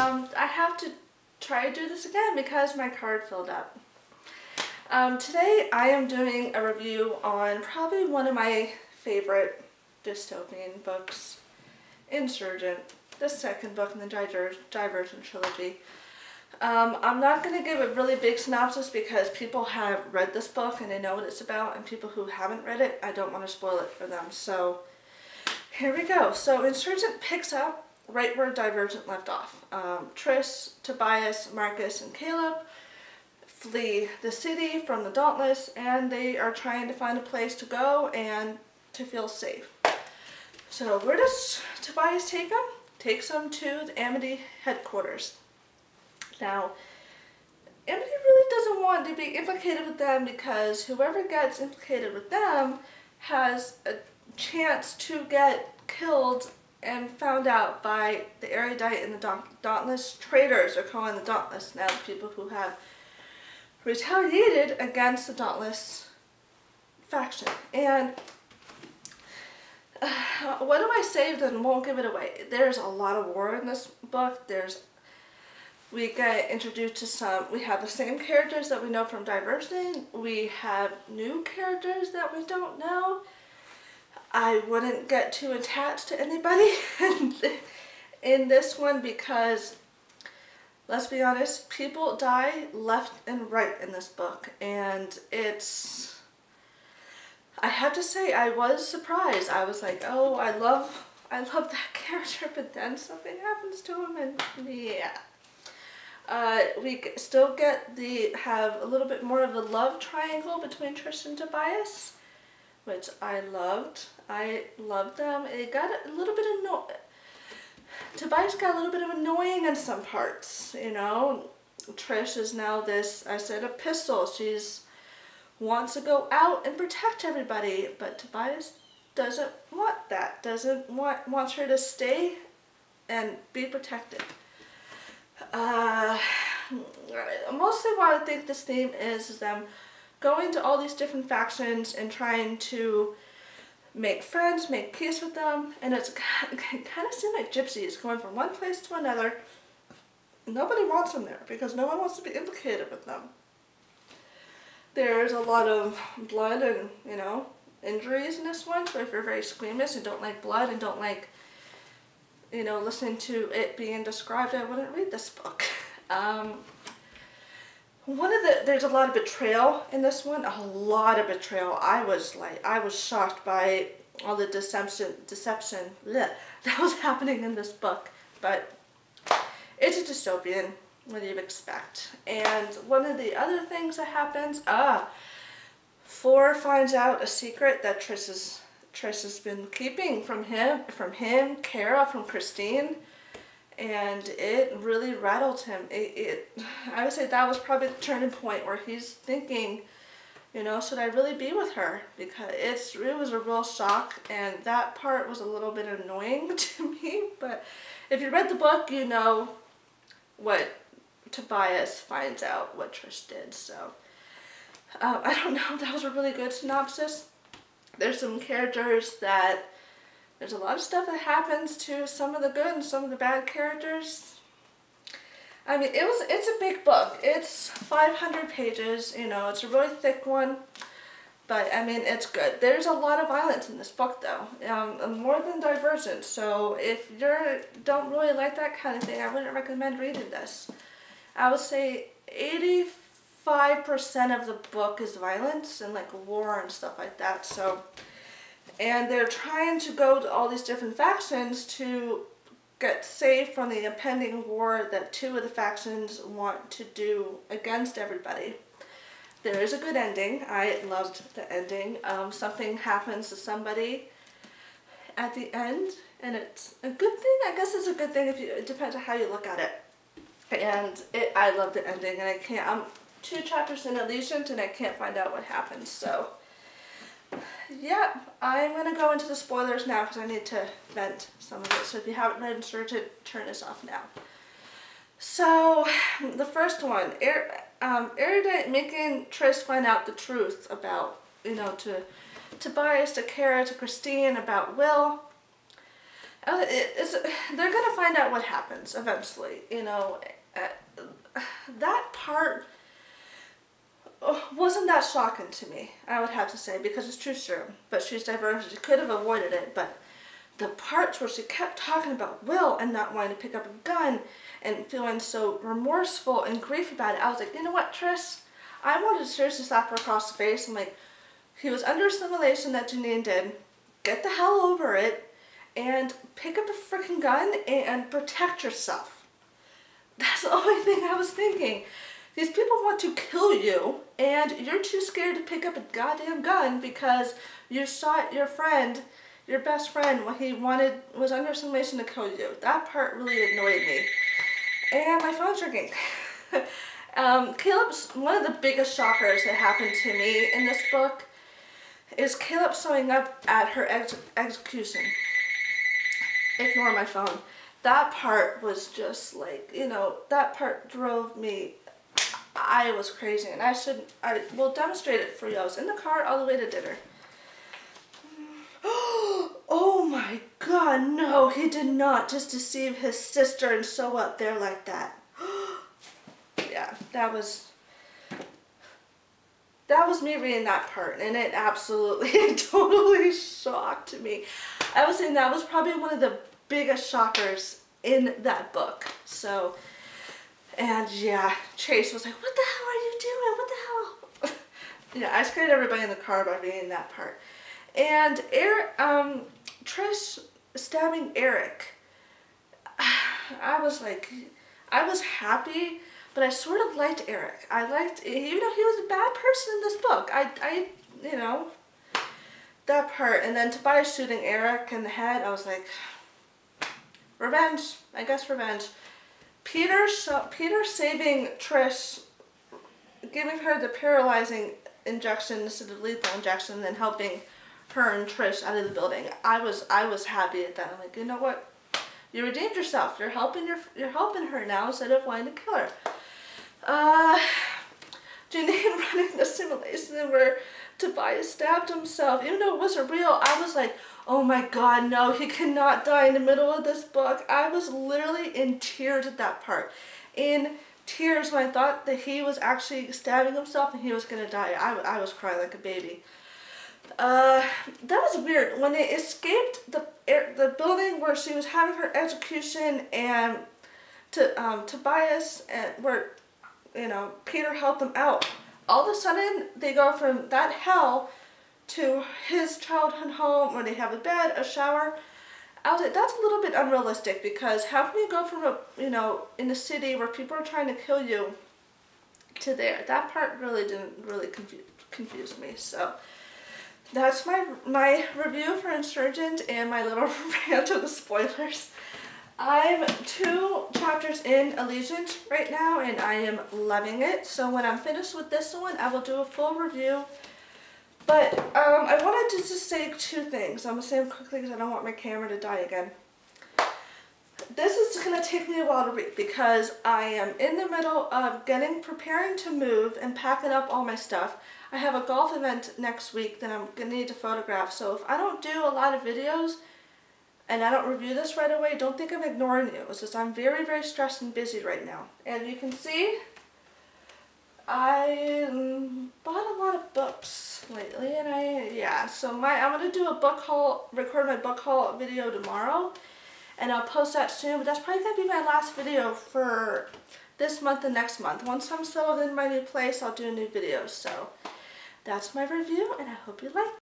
I have to try to do this again because my card filled up. Today I am doing a review on probably one of my favorite dystopian books, Insurgent, the second book in the Divergent trilogy. I'm not going to give a really big synopsis because people have read this book and they know what it's about, and people who haven't read it, I don't want to spoil it for them. So here we go. So Insurgent picks up right where Divergent left off. Triss, Tobias, Marcus, and Caleb flee the city from the Dauntless, and they are trying to find a place to go and to feel safe. So where does Tobias take them? Takes them to the Amity headquarters. Now, Amity really doesn't want to be implicated with them because whoever gets implicated with them has a chance to get killed and found out by the erudite and the Dauntless traitors, are calling the Dauntless now, the people who have retaliated against the Dauntless faction. And what do I say that won't give it away? There's a lot of war in this book. We get introduced to we have the same characters that we know from Divergent. We have new characters that we don't know. I wouldn't get too attached to anybody in this one because, let's be honest, people die left and right in this book, and I have to say I was surprised. I was like, oh, I love that character, but then something happens to him, and yeah. We still have a little bit more of a love triangle between Triss and Tobias, which I loved. I loved them. It got a little bit Tobias got a little bit of annoying in some parts, you know. Triss is now this, I said, a pistol. Wants to go out and protect everybody, but Tobias doesn't want that. Wants her to stay and be protected. Mostly what I think this theme is them going to all these different factions and trying to make friends, make peace with them, and it kind of seems like gypsies going from one place to another. Nobody wants them there because no one wants to be implicated with them. There's a lot of blood and, you know, injuries in this one, so if you're very squeamish and don't like blood and don't like, you know, listening to it being described, I wouldn't read this book. There's a lot of betrayal in this one, a lot of betrayal. I was shocked by all the deception that was happening in this book, but it's a dystopian. What do you expect? And one of the other things that happens, Fleur finds out a secret that Triss has been keeping from him, Kara, from Christine, and it really rattled him. I would say that was probably the turning point where he's thinking, you know, should I really be with her? Because it was a real shock, and that part was a little bit annoying to me. But if you read the book, you know what Tobias finds out what Triss did. So I don't know if that was a really good synopsis. There's some characters there's a lot of stuff that happens to some of the good and some of the bad characters. I mean, it's a big book. It's 500 pages, you know, it's a really thick one, but I mean, it's good. There's a lot of violence in this book though, more than Divergent, so if you don't really like that kind of thing, I wouldn't recommend reading this. I would say 85% of the book is violence and like war and stuff like that. So, and they're trying to go to all these different factions to get safe from the impending war that two of the factions want to do against everybody. There is a good ending. I loved the ending. Something happens to somebody at the end, and it's a good thing. I guess it's a good thing it depends on how you look at it. And I love the ending, and I'm 2 chapters in Elysian, and I can't find out what happens. So, yeah, I'm going to go into the spoilers now because I need to vent some of it. So if you haven't read Insurgent, turn this off now. So, the first one, erudite making Triss find out the truth about, you know, to Tobias, to Kara, to Christine, about Will. They're gonna find out what happens eventually, you know. That part wasn't that shocking to me, I would have to say, because it's true serum, but she's diverse. She could have avoided it, but the parts where she kept talking about Will and not wanting to pick up a gun and feeling so remorseful and grief about it, I was like, you know what, Trish? I wanted to seriously slap her across the face. I'm like, he was under assimilation that Janine did. Get the hell over it and pick up a freaking gun and protect yourself. That's the only thing I was thinking. These people want to kill you and you're too scared to pick up a goddamn gun because you shot your friend, your best friend, when he was under assimilation to kill you. That part really annoyed me. And my phone's ringing. Caleb's, one of the biggest shockers that happened to me in this book is Caleb showing up at her execution. Ignore my phone. That part was just like, you know, that part drove me, I was crazy, and I will demonstrate it for you. I was in the car all the way to dinner. Oh my God, no, he did not just deceive his sister and show up there like that. Yeah, that was me reading that part, and it absolutely, totally shocked me. I was saying that was probably one of the biggest shockers in that book. So, and yeah, Chase was like, what the hell are you doing? What the hell? Yeah, I scared everybody in the car by reading that part. And Trish stabbing Eric, I was like, I was happy, but I sort of liked Eric. I liked, even though he was a bad person in this book, you know, that part. And then Tobias shooting Eric in the head, I was like, revenge, I guess revenge. Peter saving Trish, giving her the paralyzing injection instead of lethal injection, and then helping her and Trish out of the building. I was happy at that. I'm like, you know what? You redeemed yourself. You're helping her now instead of wanting to kill her. Janine running the simulation where Tobias stabbed himself. Even though it wasn't real, I was like, oh my God, no, he cannot die in the middle of this book. I was literally in tears at that part. In tears when I thought that he was actually stabbing himself and he was gonna die. I was crying like a baby. That was weird. When they escaped the building where she was having her execution, and Tobias, and where, you know, Peter helped them out, all of a sudden they go from that hell to his childhood home where they have a bed, a shower. I was like, that's a little bit unrealistic, because how can you go from a, you know, in the city where people are trying to kill you to there? That part really didn't really confuse me. So that's my review for Insurgent and my little rant of the spoilers. I'm 2 chapters in Allegiant right now, and I am loving it. So when I'm finished with this one, I will do a full review. But I wanted to just say 2 things. I'm going to say them quickly because I don't want my camera to die again. This is going to take me a while to read because I am in the middle of preparing to move and packing up all my stuff. I have a golf event next week that I'm going to need to photograph. So if I don't do a lot of videos and I don't review this right away, don't think I'm ignoring you. It's just I'm very, very stressed and busy right now. And you can see I bought a lot of books lately, and yeah, so I'm going to do a book haul, record my book haul video tomorrow, and I'll post that soon. But that's probably going to be my last video for this month and next month. Once I'm settled in my new place, I'll do a new video. So that's my review, and I hope you like it.